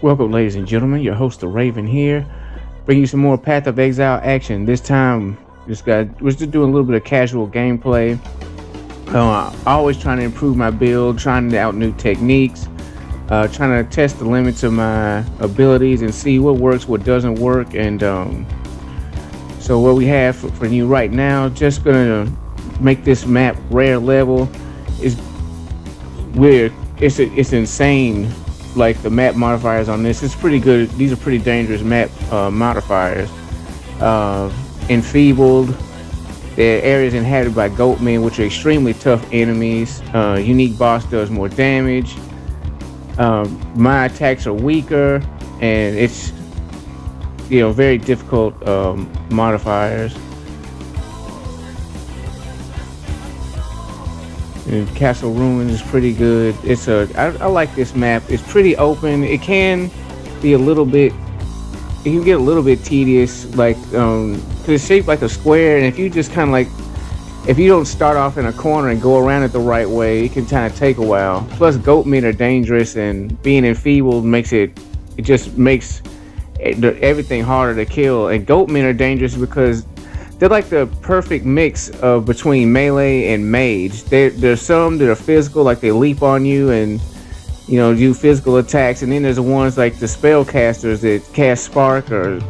Welcome, ladies and gentlemen. Your host, the Raven, here, bringing you some more Path of Exile action. This time, we're just doing a little bit of casual gameplay. Always trying to improve my build, trying out new techniques, trying to test the limits of my abilities and see what works, what doesn't work. And so, what we have for you right now, just gonna make this map rare level. Is weird. It's insane. Like the map modifiers on this, it's pretty good. These are pretty dangerous map modifiers. Enfeebled, the areas inhabited by goatmen, which are extremely tough enemies. Unique boss does more damage. My attacks are weaker, and it's very difficult modifiers. And Castle Ruins is pretty good. I like this map. It's pretty open. It can be a little bit. It can get a little bit tedious, like because it's shaped like a square, and if you just kind of like, if you don't start off in a corner and go around it the right way, it can kind of take a while. Plus, goatmen are dangerous, and being enfeebled just makes everything harder to kill. And goatmen are dangerous because they're like the perfect mix of between melee and mage. There's some that are physical, like they leap on you and do physical attacks, and then there's the ones like the spellcasters that cast spark or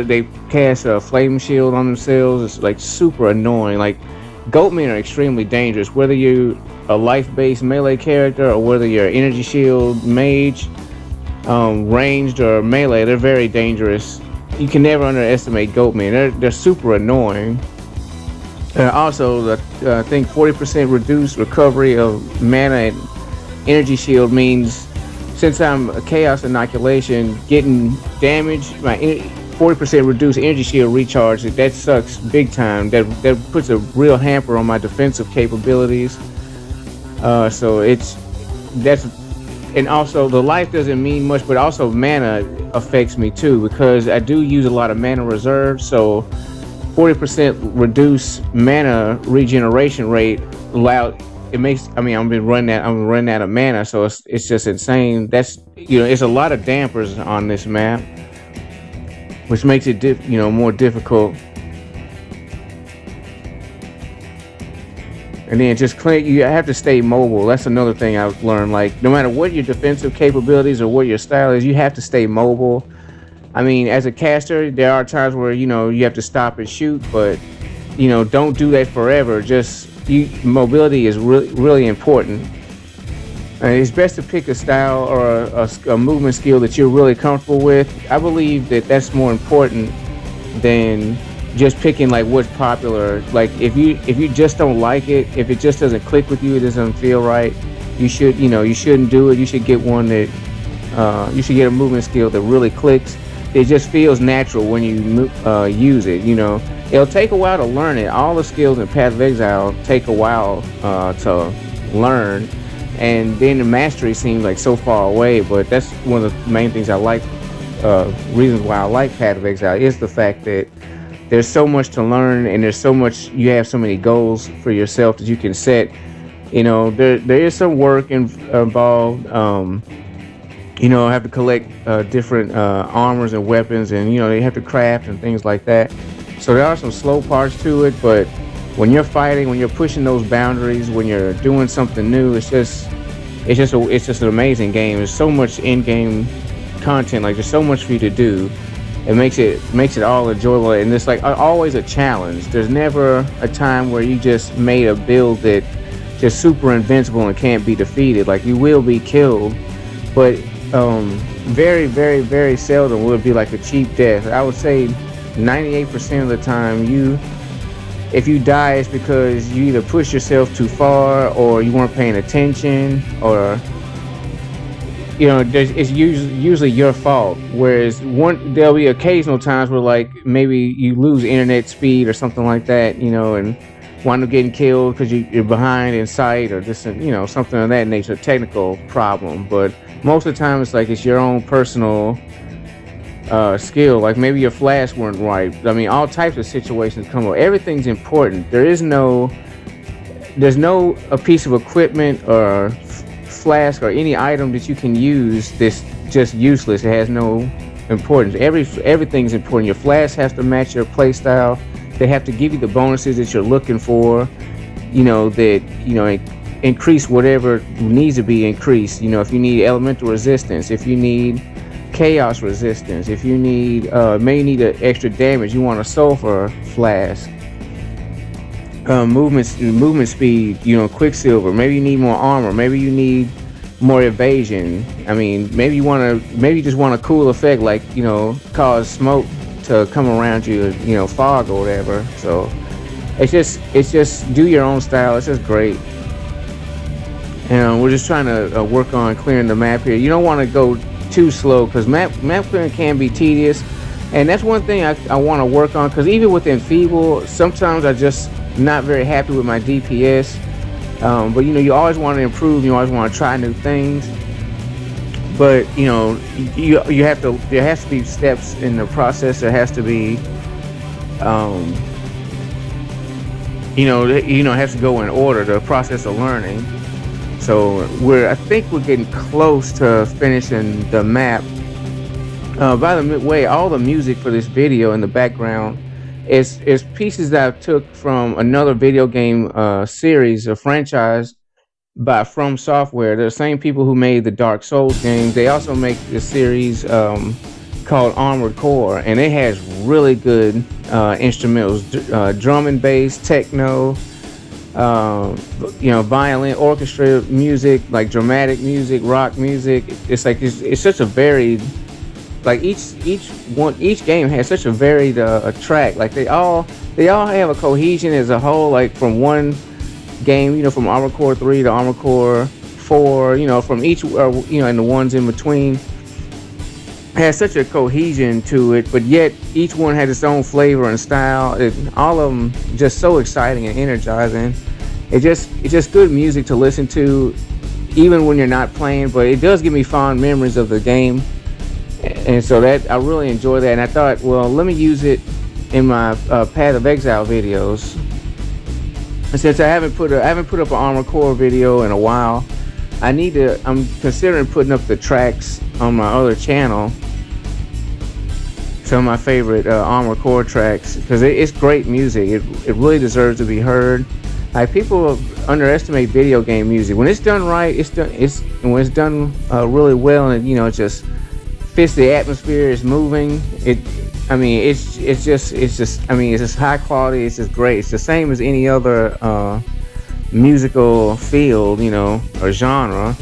they cast a flame shield on themselves. It's like super annoying. Like goatmen are extremely dangerous, whether you're a life-based melee character or whether you're an energy shield mage, ranged or melee. They're very dangerous. You can never underestimate goatmen. They're super annoying. Also, I think 40% reduced recovery of mana and energy shield means, since I'm a chaos inoculation, getting damage, my 40% reduced energy shield recharge, that sucks big time. That puts a real hamper on my defensive capabilities. And also the life doesn't mean much, but also mana affects me too, because I do use a lot of mana reserve. So 40% reduced mana regeneration rate I'm running out of mana, so it's just insane. That's it's a lot of dampers on this map, which makes it more difficult. And then you have to stay mobile. That's another thing I've learned. Like, no matter what your defensive capabilities or what your style is, you have to stay mobile. I mean, as a caster, there are times where, you have to stop and shoot, but, don't do that forever. Mobility is really, really important. And it's best to pick a style or a movement skill that you're really comfortable with. I believe that that's more important than just picking like what's popular. Like if you just don't like it, if it just doesn't click with you, it doesn't feel right, you shouldn't do it. You should get one that you should get a movement skill that really clicks. It just feels natural when you use it. It'll take a while to learn it. All the skills in Path of Exile take a while to learn, and then the mastery seems like so far away. But that's one of the main things I like. Reasons why I like Path of Exile is the fact that there's so much to learn, and you have so many goals for yourself that you can set. There is some work involved. Have to collect different armors and weapons, and they have to craft and things like that. So there are some slow parts to it, but when you're fighting, when you're pushing those boundaries, when you're doing something new, it's just an amazing game. There's so much in-game content. Like, there's so much for you to do. It makes it all enjoyable, and it's like always a challenge. There's never a time where you just made a build that just super invincible and can't be defeated. Like, you will be killed, but very, very, very seldom will it be like a cheap death. I would say 98% of the time, if you die, it's because you either push yourself too far, or you weren't paying attention, or it's usually your fault. Whereas there'll be occasional times where, like, maybe you lose internet speed or something like that, and wind up getting killed because you're behind in sight, or just something of that nature, a technical problem. But most of the time, it's like it's your own personal skill. Like, maybe your flash weren't right. I mean, all types of situations come up. Everything's important. There's no a piece of equipment or flask or any item that you can use that's just useless. It has no importance. Everything's important. Your flask has to match your play style. They have to give you the bonuses that you're looking for. That increase whatever needs to be increased. If you need elemental resistance, if you need chaos resistance, if you need maybe you need an extra damage, you want a sulfur flask. Movement speed, quicksilver. Maybe you need more armor. Maybe you need more evasion. I mean, maybe you just want a cool effect, like cause smoke to come around you, fog or whatever. So it's just do your own style. It's just great. And we're just trying to work on clearing the map here. You don't want to go too slow because map clearing can be tedious, and that's one thing I want to work on, because even with Enfeeble, sometimes I just not very happy with my DPS. But you always want to improve. You always want to try new things. But you have to. There has to be steps in the process. There has to be, it has to go in order. The process of learning. So I think we're getting close to finishing the map. By the way, all the music for this video in the background is pieces that I took from another video game series, a franchise by From Software. They're the same people who made the Dark Souls games. They also make this series called Armored Core, and it has really good instrumentals, drum and bass, techno, violin, orchestra music, like dramatic music, rock music. It's like it's such a varied. Like each game has such a varied track. Like they all have a cohesion as a whole. Like from one game, from Armored Core 3 to Armored Core 4, from each, and the ones in between, has such a cohesion to it. But yet each one has its own flavor and style. All of them just so exciting and energizing. It's just good music to listen to, even when you're not playing. But it does give me fond memories of the game. And so that I really enjoy that, and I thought, well, let me use it in my Path of Exile videos. And since I haven't put up an Armored Core video in a while, I'm considering putting up the tracks on my other channel. Some of my favorite Armored Core tracks, because it's great music. It really deserves to be heard. Like, people underestimate video game music. When it's done right, when it's done really well, and it just fits the atmosphere, it's moving. It's just high quality. It's just great. It's the same as any other musical field, or genre.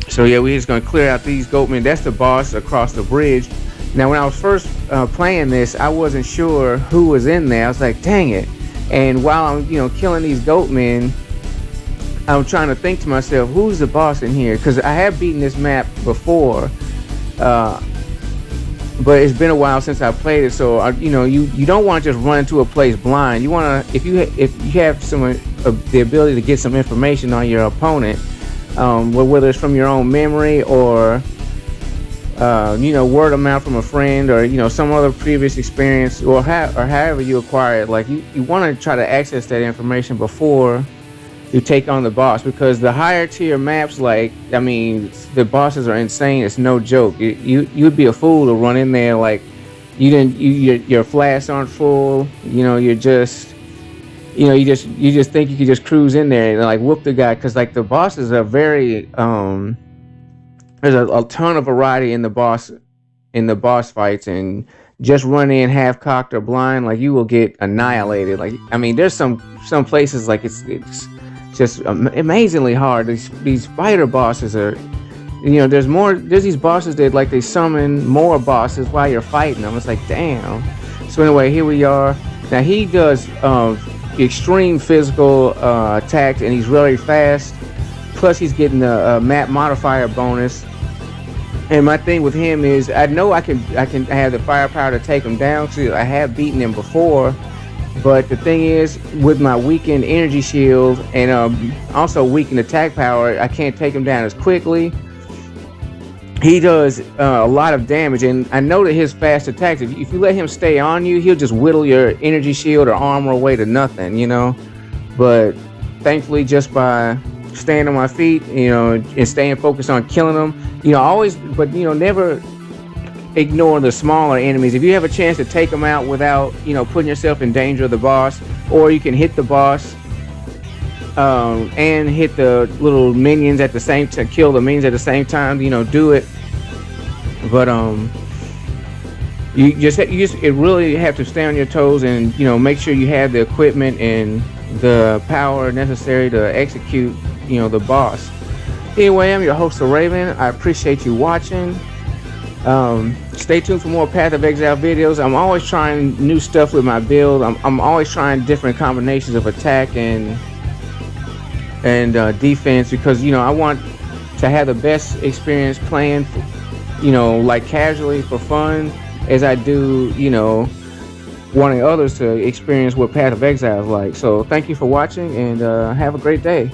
So yeah, we're just gonna clear out these goatmen. That's the boss across the bridge. Now, when I was first playing this, I wasn't sure who was in there. I was like, dang it. And while I'm killing these goatmen, I'm trying to think to myself, who's the boss in here? Because I have beaten this map before. But it's been a while since I played it, so you don't want to just run into a place blind. You want to, if you have the ability to get some information on your opponent, whether it's from your own memory or word of mouth from a friend, or some other previous experience, or however you acquire it. Like you want to try to access that information before you take on the boss, because the higher tier maps, the bosses are insane. It's no joke. You'd be a fool to run in there like your flasks aren't full. You just think you could just cruise in there and like whoop the guy, because like the bosses are very there's a ton of variety in the boss fights, and just run in half cocked or blind, like you will get annihilated. There's some places like it's just amazingly hard. These fighter bosses are, there's these bosses that like they summon more bosses while you're fighting them. It's like, damn. So anyway, here we are. Now he does extreme physical attacks, and he's really fast. Plus he's getting a map modifier bonus. And my thing with him is, I know I can have the firepower to take him down, because I have beaten him before. But the thing is, with my weakened energy shield and also weakened attack power, I can't take him down as quickly. He does a lot of damage, and I know that his fast attacks, if you let him stay on you, he'll just whittle your energy shield or armor away to nothing, But thankfully, just by staying on my feet, and staying focused on killing them. Always, but never ignore the smaller enemies. If you have a chance to take them out without, putting yourself in danger of the boss, or you can hit the boss and hit the little minions at the same time, kill the minions at the same time, do it. But it really have to stay on your toes and make sure you have the equipment and the power necessary to execute the boss. Anyway, I'm your host, The Raven. I appreciate you watching. Stay tuned for more Path of Exile videos. I'm always trying new stuff with my build. I'm always trying different combinations of attack and defense, because I want to have the best experience playing, like casually for fun, as I do, wanting others to experience what Path of Exile is like. So thank you for watching, and have a great day.